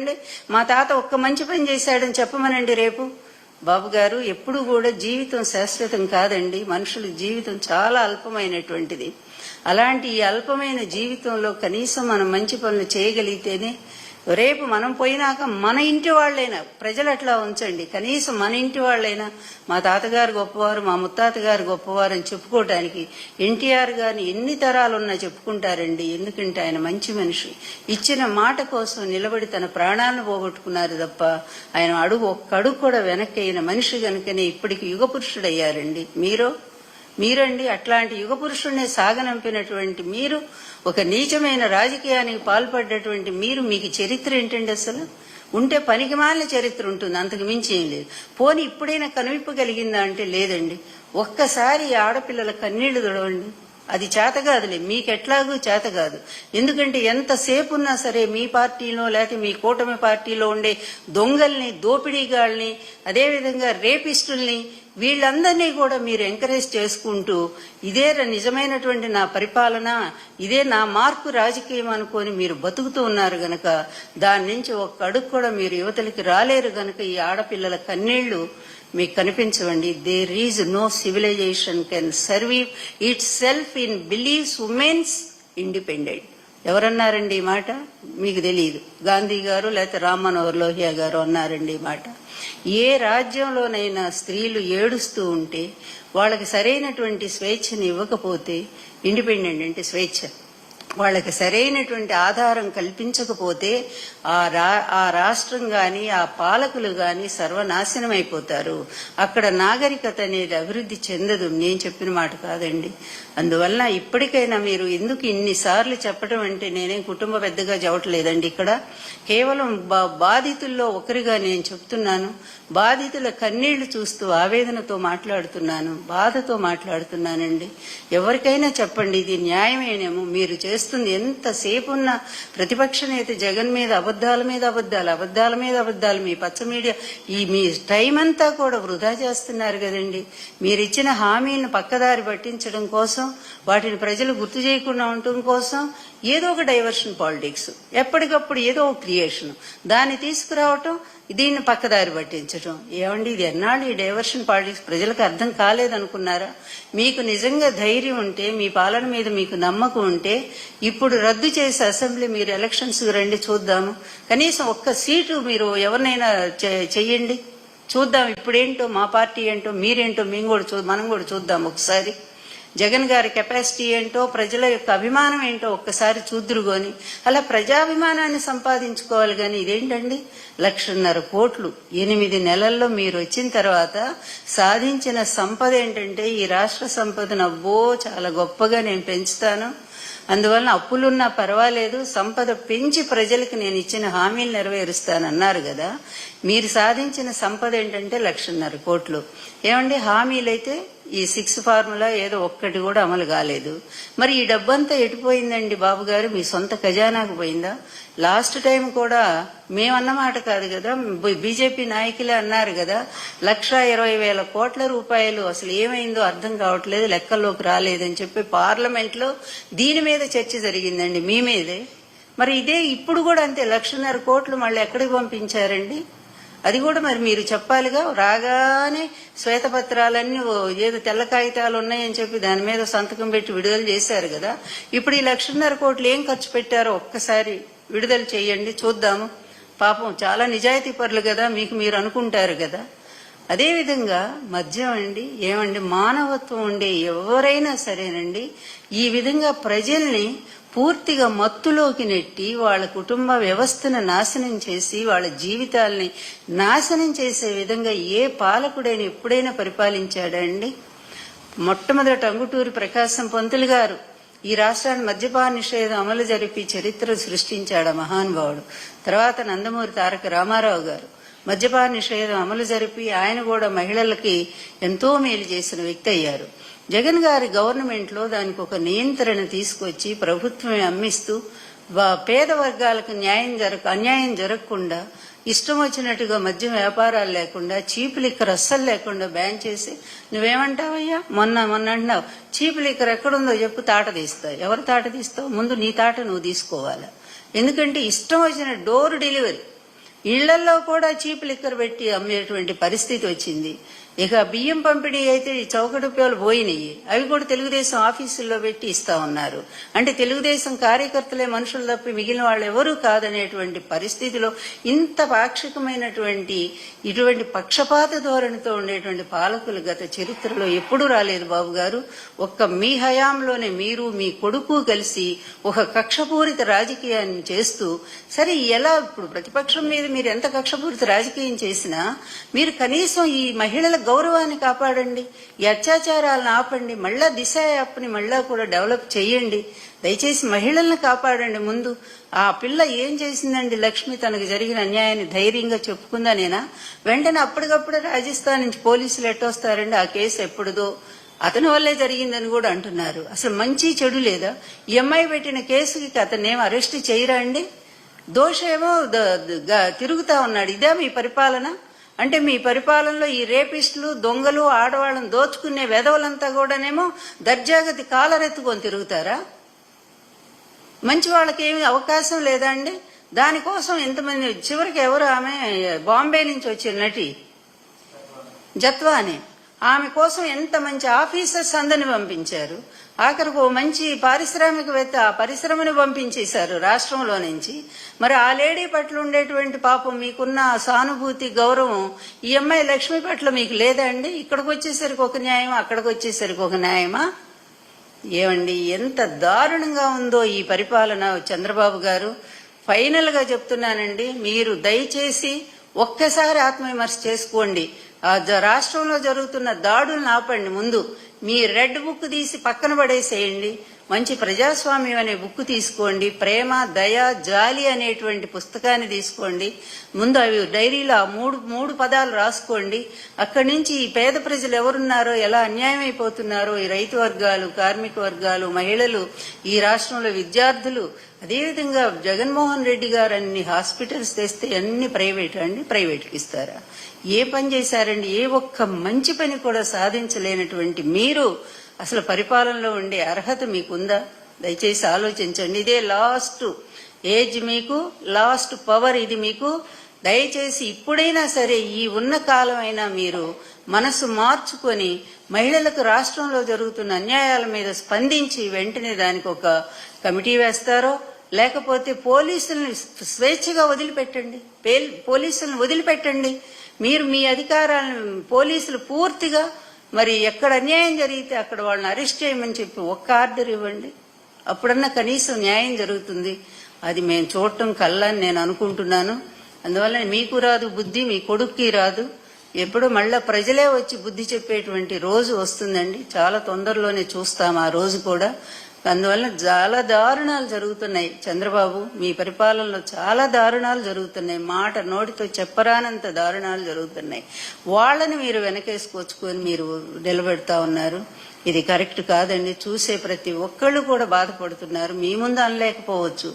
అడగండి. మా తాత ఒక్క మంచి పని చేశాడని చెప్పమనండి రేపు. బాబు గారు, ఎప్పుడు కూడా జీవితం శాశ్వతం కాదండి. మనుషుల జీవితం చాలా అల్పమైనటువంటిది. అలాంటి ఈ అల్పమైన జీవితంలో కనీసం మనం మంచి పనులు చేయగలిగితేనే రేపు మనం పోయినాక మన ఇంటి వాళ్ళైనా, ప్రజలు అట్లా ఉంచండి, కనీసం మన ఇంటి వాళ్ళైనా మా తాతగారు గొప్పవారు, మా ముత్తాత గారు గొప్పవారు అని చెప్పుకోవటానికి ఎన్టీఆర్ గారిని ఎన్ని తరాలున్నా చెప్పుకుంటారండి. ఎందుకంటే ఆయన మంచి మనిషి. ఇచ్చిన మాట కోసం నిలబడి తన ప్రాణాలను పోగొట్టుకున్నారు తప్ప ఆయన ఒక్క అడుగు కూడా వెనక్కి అయిన మనిషి కనుకనే ఇప్పటికి యుగ పురుషుడయ్యారండి. మీరండి అట్లాంటి యుగ పురుషుడిని సాగనంపినటువంటి మీరు, ఒక నీచమైన రాజకీయానికి పాల్పడ్డటువంటి మీరు, మీకు చరిత్ర ఏంటండి? అసలు ఉంటే పనికి మాలిన చరిత్ర ఉంటుంది, అంతకు మించి ఏం లేదు. పోనీ ఇప్పుడైనా కనువిప్పగలిగిందా అంటే లేదండి. ఒక్కసారి ఆడపిల్లల కన్నీళ్లు తుడవండి. అది చేత కాదులే, మీకెట్లాగూ చేత కాదు. ఎందుకంటే ఎంతసేపు ఉన్నా సరే మీ పార్టీలో లేకపోతే మీ కూటమి పార్టీలో ఉండే దొంగల్ని, దోపిడీగాళ్ళని, అదేవిధంగా రేపిస్టుల్ని, వీళ్ళందరినీ కూడా మీరు ఎంకరేజ్ చేసుకుంటూ ఇదే నిజమైనటువంటి నా పరిపాలన, ఇదే నా మార్పు రాజకీయం అనుకొని మీరు బతుకుతూ ఉన్నారు గనక దాని నుంచి ఒక్క అడుగు కూడా మీరు యువతలకి రాలేరు గనక ఈ ఆడపిల్లల కన్నీళ్లు మీకు కనిపించవండి. There is no civilization can survive itself in believes women's independent. ఎవరన్నారండి ఈ మాట? మీకు తెలియదు. గాంధీ గారు లేకపోతే రామ్ మనోహర్ లోహియా గారు అన్నారండి ఈ మాట. ఏ రాజ్యంలోనైనా స్త్రీలు ఏడుస్తూ ఉంటే, వాళ్ళకి సరైనటువంటి స్వేచ్ఛని ఇవ్వకపోతే, ఇండిపెండెంట్ అంటే స్వేచ్ఛ, వాళ్ళకి సరైనటువంటి ఆధారం కల్పించకపోతే ఆ రాష్ట్రం గాని ఆ పాలకులు గాని సర్వనాశనం అయిపోతారు. అక్కడ నాగరికత అనేది అభివృద్ధి చెందదు. నేను చెప్పిన మాట కాదండి. అందువల్ల ఇప్పటికైనా మీరు ఎందుకు ఇన్నిసార్లు చెప్పడం అంటే, నేనేం కుటుంబ పెద్దగా చెప్పట్లేదండి. ఇక్కడ కేవలం బాధితుల్లో ఒకరిగా నేను చెప్తున్నాను. బాధితుల కన్నీళ్లు చూస్తూ ఆవేదనతో మాట్లాడుతున్నాను, బాధతో మాట్లాడుతున్నానండి. ఎవరికైనా చెప్పండి, ఇది న్యాయమేనేమో. మీరు చేస్తుంది ఎంతసేపు ఉన్న ప్రతిపక్ష నేత జగన్ మీద అబద్ధాల మీద అబద్ధాలు, మీ పచ్చ మీడియా మీ టైం అంతా కూడా వృధా చేస్తున్నారు కదండి. మీరిచ్చిన హామీలను పక్కదారి పట్టించడం కోసం, వాటిని ప్రజలు గుర్తు చేయకుండా ఉండటం కోసం ఏదో ఒక డైవర్షన్ పాలిటిక్స్, ఎప్పటికప్పుడు ఏదో ఒక క్రియేషన్, దాన్ని తీసుకురావటం, దీన్ని పక్కదారి పట్టించడం. ఏమండి, ఇది ఎన్నాళ్ళు ఈ డైవర్షన్ పాలిటిక్స్? ప్రజలకు అర్థం కాలేదనుకున్నారా? మీకు నిజంగా ధైర్యం ఉంటే, మీ పాలన మీద మీకు నమ్మకం ఉంటే, ఇప్పుడు రద్దు చేసి అసెంబ్లీ మీరు ఎలక్షన్స్ రండి, చూద్దాము. కనీసం ఒక్క సీటు మీరు ఎవరినైనా చెయ్యండి, చూద్దాం. ఇప్పుడేంటో మా పార్టీ ఏంటో, మీరేంటో మనం కూడా చూద్దాం ఒకసారి. జగన్ గారి కెపాసిటీ ఏంటో, ప్రజల యొక్క అభిమానం ఏంటో ఒక్కసారి చూద్దురుగోని అలా ప్రజాభిమానాన్ని సంపాదించుకోవాలి. కానీ ఇదేంటండి, 1,50,000 కోట్లు 8 నెలల్లో మీరు వచ్చిన తర్వాత సాధించిన సంపద ఏంటంటే, ఈ రాష్ట్ర సంపదను అబ్బో చాలా గొప్పగా నేను పెంచుతాను, అందువల్ల అప్పులున్నా పర్వాలేదు, సంపద పెంచి ప్రజలకు నేను ఇచ్చిన హామీలు నెరవేరుస్తానన్నారు కదా. మీరు సాధించిన సంపద ఏంటంటే 1,50,000 కోట్లు. ఏమండి, హామీలైతే ఈ 6 ఫార్ములా ఏదో ఒక్కటి కూడా అమలు కాలేదు. మరి ఈ డబ్బంతా ఎటుపోయిందండి బాబు గారు? మీ సొంత ఖజానాకు పోయిందా? లాస్ట్ టైం కూడా మేమన్నమాట కాదు కదా, బీజేపీ నాయకులే అన్నారు కదా, 1,20,000 కోట్ల రూపాయలు అసలు ఏమైందో అర్థం కావట్లేదు, లెక్కల్లోకి రాలేదని చెప్పి పార్లమెంట్లో దీని మీద చర్చ జరిగిందండి, మీ మీదే. మరి ఇదే ఇప్పుడు కూడా అంతే, 1,50,000 కోట్లు మళ్ళీ ఎక్కడికి పంపించారండి? అది కూడా మరి మీరు చెప్పాలిగా. రాగానే శ్వేతపత్రాలన్నీ ఏదో తెల్ల కాగితాలు ఉన్నాయని చెప్పి దాని మీద సంతకం పెట్టి విడుదల చేశారు కదా. ఇప్పుడు ఈ 1,50,000 కోట్లు ఏం ఖర్చు పెట్టారో ఒక్కసారి విడుదల చేయండి, చూద్దాము. పాపం చాలా నిజాయితీ పరులు కదా, మీకు మీరు అనుకుంటారు కదా. అదేవిధంగా మద్యం అండి, ఏమండి, మానవత్వం ఉండే ఎవరైనా సరేనండి ఈ విధంగా ప్రజల్ని పూర్తిగా మత్తులోకి నెట్టి వాళ్ళ కుటుంబ వ్యవస్థను నాశనం చేసి వాళ్ళ జీవితాల్ని నాశనం చేసే విధంగా ఏ పాలకుడైనా ఎప్పుడైనా పరిపాలించాడండి? మొట్టమొదట అంగుటూరి ప్రకాశం పంతులు గారు ఈ రాష్ట్రాన్ని మద్యపాన నిషేధం అమలు జరిపి చరిత్ర సృష్టించాడు మహానుభావుడు. తర్వాత నందమూరి తారక రామారావు గారు మద్యపాన నిషేధం అమలు జరిపి ఆయన కూడా మహిళలకి ఎంతో మేలు చేసిన వ్యక్తి అయ్యారు. జగన్ గారి గవర్నమెంట్ లో దానికి ఒక నియంత్రణ తీసుకొచ్చి ప్రభుత్వమే అమ్మిస్తూ పేద వర్గాలకు అన్యాయం జరగకుండా ఇష్టం వచ్చినట్టుగా మద్యం వ్యాపారాలు లేకుండా, చీప్ లిక్కర్ అస్సలు లేకుండా బ్యాన్ చేసి, నువ్వేమంటావయ్యా, మొన్న అంటున్నావు చీప్ లిక్కర్ ఎక్కడుందో చెప్పు, తాట తీస్తావు. ఎవరు తాట తీస్తావు? ముందు నీ తాట నువ్వు తీసుకోవాలి. ఎందుకంటే ఇష్టం వచ్చిన డోర్ డెలివరీ ఇళ్లలో కూడా చీప్ లిక్కర్ పెట్టి అమ్మేటువంటి పరిస్థితి వచ్చింది. ఇక బియ్యం పంపిణీ అయితే ఈ చౌక రూపాయలు పోయినాయి, అవి కూడా తెలుగుదేశం ఆఫీసుల్లో పెట్టి ఇస్తా ఉన్నారు. అంటే తెలుగుదేశం కార్యకర్తలే మనుషులు తప్పి మిగిలిన వాళ్ళు ఎవరూ కాదనేటువంటి పరిస్థితిలో ఇంత పాక్షికమైనటువంటి ఇటువంటి పక్షపాత ధోరణితో ఉండేటువంటి పాలకులు గత చరిత్రలో ఎప్పుడూ రాలేదు బాబు గారు. ఒక్క మీ హయాంలోనే మీరు మీ కొడుకు కలిసి ఒక కక్షపూరిత రాజకీయాన్ని చేస్తూ, సరే ఎలా ఇప్పుడు ప్రతిపక్షం మీద మీరు ఎంత కక్షపూరిత రాజకీయం చేసినా మీరు కనీసం ఈ మహిళల గౌరవాన్ని కాపాడండి, ఈ అత్యాచారాలను ఆపండి, మళ్ళా దిశ యాప్ని మళ్ళా కూడా డెవలప్ చేయండి. దయచేసి మహిళల్ని కాపాడండి. ముందు ఆ పిల్ల ఏం చేసిందండి, లక్ష్మి తనకు జరిగిన అన్యాయాన్ని ధైర్యంగా చెప్పుకుందా నేనా? వెంటనే అప్పటికప్పుడే రాజస్థాన్ నుంచి పోలీసులు ఎట్టొస్తారండి, ఆ కేసు ఎప్పుడుదో అతని వల్లే జరిగిందని కూడా అంటున్నారు. అసలు మంచి చెడు లేదా? ఈ అమ్మాయి పెట్టిన కేసుకి అతన్నేమో అరెస్ట్ చేయరా అండి? దోషేమో తిరుగుతా ఉన్నాడు. ఇదే మీ పరిపాలన? అంటే మీ పరిపాలనలో ఈ రేపిస్టులు, దొంగలు, ఆడవాళ్ళని దోచుకునే వెధవలంతా కూడానేమో దర్జాగతి కాలరెత్తుకొని తిరుగుతారా? మంచి వాళ్ళకి ఏమి అవకాశం లేదా అండి? దానికోసం ఎంతమంది, చివరికి ఎవరు ఆమె బాంబే నుంచి వచ్చిన నటి జత్వాని, ఆమె కోసం ఎంత మంచి ఆఫీసర్స్ అందరిని పంపించారు. ఆఖరికి ఓ మంచి పారిశ్రామికవేత్త ఆ పరిశ్రమను పంపించేశారు రాష్ట్రంలో నుంచి. మరి ఆ లేడీ పట్ల ఉండేటువంటి పాపం మీకున్న సానుభూతి, గౌరవం ఈ అమ్మాయి లక్ష్మి పట్ల మీకు లేదా అండి? ఇక్కడికి వచ్చేసరికి ఒక న్యాయం, అక్కడికి వచ్చేసరికి ఒక న్యాయమా? ఏమండి, ఎంత దారుణంగా ఉందో ఈ పరిపాలన చంద్రబాబు గారు. ఫైనల్ గా చెప్తున్నానండి, మీరు దయచేసి ఒక్కసారి ఆత్మవిమర్శ చేసుకోండి. ఆ రాష్ట్రంలో జరుగుతున్న దాడులను ఆపండి. ముందు మీ రెడ్ బుక్ తీసి పక్కన పడేసేయండి. మంచి ప్రజాస్వామ్యం అనే బుక్ తీసుకోండి. ప్రేమ, దయ, జాలి అనేటువంటి పుస్తకాన్ని తీసుకోండి. ముందు అవి డైరీలో ఆ మూడు పదాలు రాసుకోండి. అక్కడి నుంచి ఈ పేద ప్రజలు ఎవరున్నారో, ఎలా అన్యాయం అయిపోతున్నారో, ఈ రైతు వర్గాలు, కార్మిక వర్గాలు, మహిళలు, ఈ రాష్ట్రంలో విద్యార్థులు, అదేవిధంగా జగన్మోహన్ రెడ్డి గారు అన్ని హాస్పిటల్స్ తెస్తే అన్ని ప్రైవేట్ అండి, ప్రైవేట్కి ఇస్తారా? ఏ పని చేశారండి? ఏ ఒక్క మంచి పని కూడా సాధించలేనటువంటి మీరు అసలు పరిపాలనలో ఉండే అర్హత మీకుందా? దయచేసి ఆలోచించండి. ఇదే లాస్ట్ ఏజ్ మీకు, లాస్ట్ పవర్ ఇది మీకు. దయచేసి ఇప్పుడైనా సరే ఈ ఉన్న కాలమైనా మీరు మనసు మార్చుకొని మహిళలకు రాష్ట్రంలో జరుగుతున్న అన్యాయాల మీద స్పందించి వెంటనే దానికి ఒక కమిటీ వేస్తారో, లేకపోతే పోలీసుల్ని స్వేచ్ఛగా వదిలిపెట్టండి. పోలీసులను వదిలిపెట్టండి. మీరు మీ అధికారాలను పోలీసులు పూర్తిగా మరి ఎక్కడ అన్యాయం జరిగితే అక్కడ వాళ్ళని అరెస్ట్ చేయమని చెప్పి ఒక్క ఆర్డర్ ఇవ్వండి. అప్పుడన్నా కనీసం న్యాయం జరుగుతుంది. అది మేము చూడటం కల్లని నేను అనుకుంటున్నాను. అందువల్ల మీకు రాదు బుద్ధి, మీ కొడుక్కి రాదు. ఎప్పుడు మళ్ళా ప్రజలే వచ్చి బుద్ధి చెప్పేటువంటి రోజు వస్తుందండి. చాలా తొందరలోనే చూస్తాం ఆ రోజు కూడా. అందువల్ల చాలా దారుణాలు జరుగుతున్నాయి చంద్రబాబు, మీ పరిపాలనలో చాలా దారుణాలు జరుగుతున్నాయి. మాట నోటితో చెప్పరానంత దారుణాలు జరుగుతున్నాయి. వాళ్ళని మీరు వెనకేసుకొచ్చుకొని మీరు నిలబెడతా ఉన్నారు. ఇది కరెక్ట్ కాదండి. చూసే ప్రతి ఒక్కళ్ళు కూడా బాధపడుతున్నారు. మీ ముందు అనలేకపోవచ్చు,